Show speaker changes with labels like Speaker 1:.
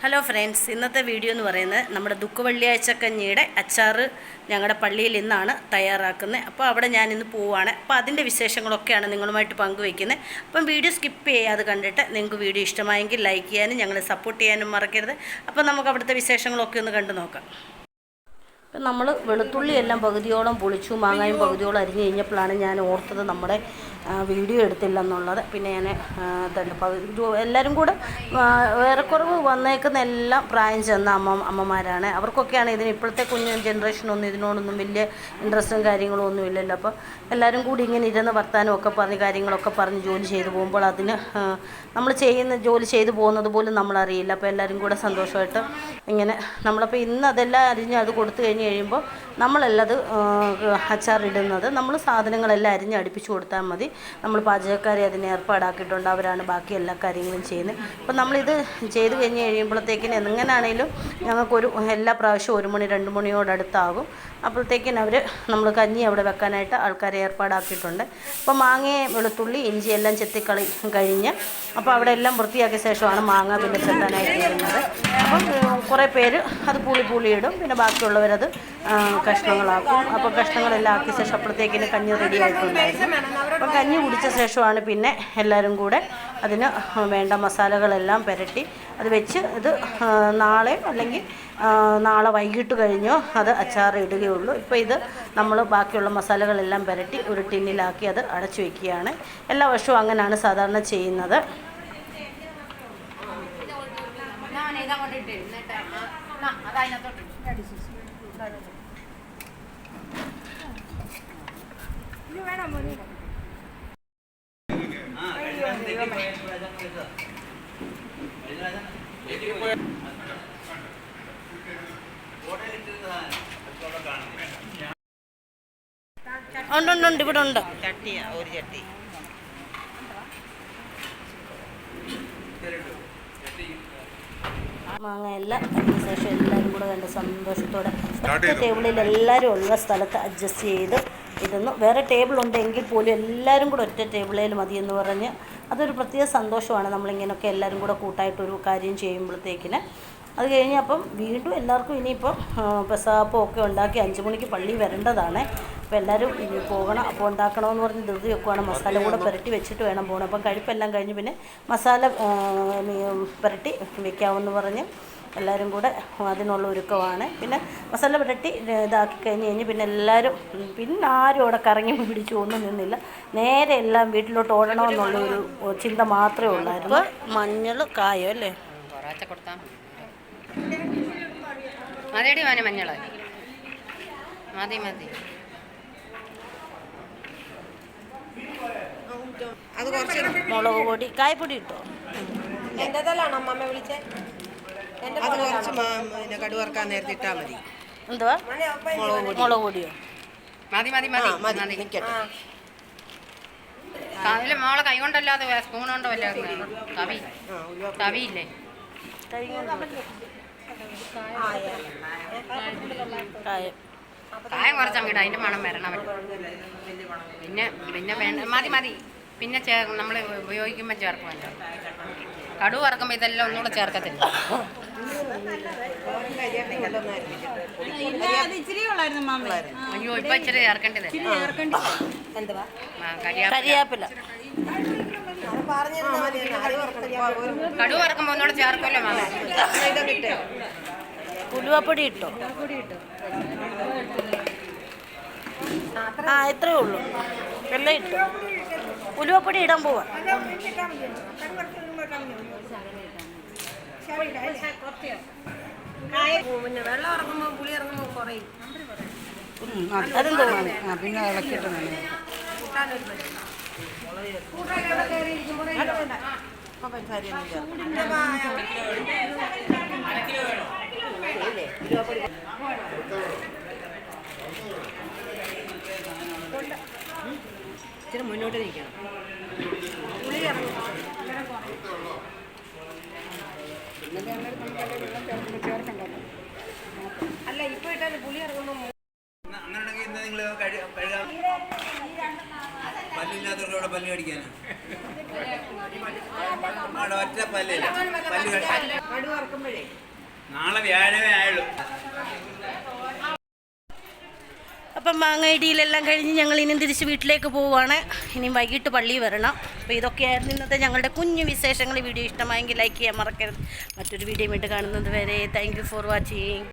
Speaker 1: Hello friends, ഇന്നത്തെ video എന്ന് പറയുന്നത് നമ്മുടെ ദുഃഖവെള്ളിയാഴ്ചക്കഞ്ഞിയുടെ അച്ചാർ ഞങ്ങളുടെ പള്ളിയിൽ ഇന്നാണ് തയ്യാറാക്കുന്നത്. അപ്പോൾ അവിടെ ഞാൻ ഇന്ന് പോവുകയാണ്. അപ്പോൾ അതിൻ്റെ വിശേഷങ്ങളൊക്കെയാണ് നിങ്ങളുമായിട്ട് പങ്കുവയ്ക്കുന്നത്. അപ്പം വീഡിയോ സ്കിപ്പ് ചെയ്യാതെ കണ്ടിട്ട് നിങ്ങൾക്ക് വീഡിയോ ഇഷ്ടമായെങ്കിൽ ലൈക്ക് ചെയ്യാനും ഞങ്ങളെ സപ്പോർട്ട് ചെയ്യാനും മറക്കരുത്. അപ്പോൾ നമുക്ക് അവിടുത്തെ വിശേഷങ്ങളൊക്കെ ഒന്ന് കണ്ടു നോക്കാം. ഇപ്പം നമ്മൾ വെളുത്തുള്ളി എല്ലാം പകുതിയോളം പൊളിച്ചു, മാങ്ങായും പകുതിയോളം അരിഞ്ഞ് കഴിഞ്ഞപ്പോഴാണ് ഞാൻ ഓർത്തത് നമ്മുടെ വീഡിയോ എടുത്തില്ല എന്നുള്ളത്. പിന്നെ ഞാൻ എല്ലാവരും കൂടെ ഏറെക്കുറവ് വന്നേക്കുന്ന എല്ലാം പ്രായം ചെന്ന അമ്മമാരാണ്. അവർക്കൊക്കെയാണ് ഇതിന് ഇപ്പോഴത്തെ കുഞ്ഞു ജനറേഷനൊന്നും ഇതിനോടൊന്നും വലിയ ഇൻട്രസ്റ്റും കാര്യങ്ങളും ഒന്നും ഇല്ലല്ലോ. അപ്പോൾ എല്ലാവരും കൂടി ഇങ്ങനെ ഇരുന്ന് വർത്താനം ഒക്കെ പറഞ്ഞ് കാര്യങ്ങളൊക്കെ പറഞ്ഞ് ജോലി ചെയ്തു പോകുമ്പോൾ അതിന് നമ്മൾ ചെയ്യുന്ന ജോലി ചെയ്തു പോകുന്നത് പോലും നമ്മളറിയില്ല. അപ്പോൾ എല്ലാവരും കൂടെ സന്തോഷമായിട്ട് ഇങ്ങനെ നമ്മളപ്പോൾ ഇന്ന് അതെല്ലാം അരിഞ്ഞ് അത് കൊടുത്തു കഴിയുമ്പോൾ നമ്മളല്ലത് അച്ചാറിടുന്നത്. നമ്മൾ സാധനങ്ങളെല്ലാം അരിഞ്ഞ് അടുപ്പിച്ച് കൊടുത്താൽ മതി. നമ്മൾ പാചകക്കാരെ അതിന് ഏർപ്പാടാക്കിയിട്ടുണ്ട്, അവരാണ് ബാക്കി എല്ലാ കാര്യങ്ങളും ചെയ്യുന്നത്. അപ്പം നമ്മളിത് ചെയ്ത് കഴിയുമ്പോഴത്തേക്കിന് എങ്ങനെയാണേലും ഞങ്ങൾക്കൊരു എല്ലാ പ്രാവശ്യവും 1 മണി 2 മണിയോടടുത്താകും. അപ്പോഴത്തേക്കിന് നമ്മൾ കഞ്ഞി അവിടെ വെക്കാനായിട്ട് ആൾക്കാരെ ഏർപ്പാടാക്കിയിട്ടുണ്ട്. അപ്പോൾ മാങ്ങയും വെളുത്തുള്ളി ഇഞ്ചി എല്ലാം കഴിഞ്ഞ് അപ്പോൾ അവിടെ എല്ലാം വൃത്തിയാക്കിയ ശേഷമാണ് മാങ്ങ പിന്നെ ചെത്താനായിട്ട് വരുന്നത്. അപ്പം കുറേ പേര് അത് പുളി ഇടും, പിന്നെ ബാക്കിയുള്ളവരത് കഷ്ണങ്ങളാക്കും. അപ്പോൾ കഷ്ണങ്ങളെല്ലാം ആക്കിയ ശേഷം അപ്പോഴത്തേക്കിന് കഞ്ഞി റെഡി ആയിട്ടുണ്ടായിരുന്നു. അപ്പം കഞ്ഞി കുടിച്ച ശേഷമാണ് പിന്നെ എല്ലാവരും കൂടെ അതിന് വേണ്ട മസാലകളെല്ലാം പുരട്ടി അത് വെച്ച് ഇത് നാളെ അല്ലെങ്കിൽ നാളെ വൈകിട്ട് കഴിഞ്ഞോ അത് അച്ചാർ ഇടുകയുള്ളൂ. ഇപ്പോൾ ഇത് നമ്മൾ ബാക്കിയുള്ള മസാലകളെല്ലാം പുരട്ടി ഒരു ടിന്നിലാക്കി അത് അടച്ചു വയ്ക്കുകയാണ്. എല്ലാ വർഷവും അങ്ങനെയാണ് സാധാരണ ചെയ്യുന്നത്. ഉണ്ട് ഇവിടെ ഉണ്ട് ചട്ടിയാ, ഒരു ചട്ടി. മാങ്ങ എല്ലാം അതിന് ശേഷം എല്ലാവരും കൂടെ കണ്ട് സന്തോഷത്തോടെ ഒറ്റ ടേബിളിൽ എല്ലാവരും ഉള്ള സ്ഥലത്ത് അഡ്ജസ്റ്റ് ചെയ്ത് ഇരുന്നു. വേറെ ടേബിൾ ഉണ്ടെങ്കിൽ പോലും എല്ലാവരും കൂടെ ഒറ്റ ടേബിളിൽ മതിയെന്ന് പറഞ്ഞ് അതൊരു പ്രത്യേക സന്തോഷമാണ്. നമ്മളിങ്ങനെയൊക്കെ എല്ലാവരും കൂടെ കൂട്ടായിട്ടൊരു കാര്യം ചെയ്യുമ്പോഴത്തേക്കിന്. അത് കഴിഞ്ഞപ്പം വീണ്ടും എല്ലാവർക്കും ഇനിയിപ്പം പെസാപ്പം ഒക്കെ ഉണ്ടാക്കി 5 മണിക്ക് പള്ളി വരേണ്ടതാണ്. അപ്പോൾ എല്ലാവരും ഇനി പോകണം. അപ്പോൾ ഉണ്ടാക്കണമെന്ന് പറഞ്ഞ് ധൃതി വെക്കുവാണ്. മസാല കൂടെ പുരട്ടി വെച്ചിട്ട് വേണം പോകണം. അപ്പം കഴിപ്പെല്ലാം കഴിഞ്ഞ് പിന്നെ മസാല പുരട്ടി വെക്കാമെന്ന് പറഞ്ഞ് എല്ലാവരും കൂടെ അതിനുള്ള ഒരുക്കമാണ്. പിന്നെ മസാല പുരട്ടി ഇതാക്കി കഴിഞ്ഞ് പിന്നെ എല്ലാവരും പിന്നെ ആരും അവിടെ കറങ്ങി പിടിച്ചു ഒന്നും നിന്നില്ല. നേരെ എല്ലാം വീട്ടിലോട്ട് ഓടണമെന്നുള്ളൊരു ചിന്ത മാത്രമേ ഉള്ളായിരുന്നു. മഞ്ഞൾ കായോ അല്ലേ കൊടുത്താൽ മതിയടി വാന മഞ്ഞൾ മതി അത് കുറച്ച് മുളക് പൊടി കായപ്പൊടി ഇട്ടോ.
Speaker 2: എന്റേതല്ലാണോ അമ്മ വിളിച്ചേ? അത് കുറച്ച് കടുക് വറുക്കാൻ നേരത്തെ ഇട്ടാൽ മതി.
Speaker 1: എന്തുവാ മുളക് പൊടിയോ?
Speaker 2: മതി നിൽക്കട്ടെ.
Speaker 3: മോളെ കൈ കൊണ്ടല്ലാതെ സ്പൂൺ കൊണ്ടോ അല്ലാതെ തവിയില്ലേ കായം കുറച്ചങ്ങിട്ട് അതിൻ്റെ മണം വരണം. പിന്നെ വേണ്ട മതി. പിന്നെ നമ്മൾ ഉപയോഗിക്കുമ്പോൾ ചേർക്കുമല്ലോ. കടുക് വറക്കുമ്പോൾ ഇതെല്ലാം ഒന്നുകൂടെ ചേർക്കത്തില്ല. അയ്യോ ഇപ്പൊ ഇച്ചിരി ചേർക്കേണ്ടത്
Speaker 1: കരിയാപ്പില.
Speaker 3: കടുക് വറക്കുമ്പോൾ ഒന്നുകൂടെ ചേർക്കുമല്ലോ മാമ.
Speaker 1: ഉലുവപ്പൊടി ഇട്ടോ? ഇത്രയേ ഉള്ളൂ. എല്ലാം ഇട്ടു. ഉലുവപ്പൊടി ഇടാൻ പോവാ.
Speaker 2: വെള്ളം ഇറങ്ങുമ്പോൾ പുളി ഇറങ്ങുമ്പോൾ കുറയും.
Speaker 1: അതും തോന്നുന്നു.
Speaker 2: പിന്നെ ഇളക്കിയിട്ട്
Speaker 3: ഇച്ചിരി മുന്നോട്ട് നിൽക്കണം.
Speaker 2: അല്ല ഇപ്പൊ ഇട്ടാൽ പുളി ഇറങ്ങുമ്പോ
Speaker 4: പല്ലില്ലാത്തവരോടെ പല്ല് കടിക്കാനാ ഒറ്റ പല്ല് അല്ലല്ല
Speaker 2: കടു വറക്കുമ്പോഴേ
Speaker 4: നാളെ വ്യാഴമേ ആയുള്ളൂ.
Speaker 1: അപ്പം മാങ്ങ ഇടിയിലെല്ലാം കഴിഞ്ഞ് ഞങ്ങൾ ഇനിയും തിരിച്ച് വീട്ടിലേക്ക് പോവുകയാണ്. ഇനിയും വൈകിട്ട് പള്ളിയിൽ വരണം. അപ്പോൾ ഇതൊക്കെയായിരുന്നു ഇന്നത്തെ ഞങ്ങളുടെ കുഞ്ഞു വിശേഷങ്ങൾ. വീഡിയോ ഇഷ്ടമായെങ്കിൽ ലൈക്ക് ചെയ്യാൻ മറക്കരുത്. മറ്റൊരു വീഡിയോ വീണ്ടും കാണുന്നത് വരെ താങ്ക് യു ഫോർ വാച്ചിങ്.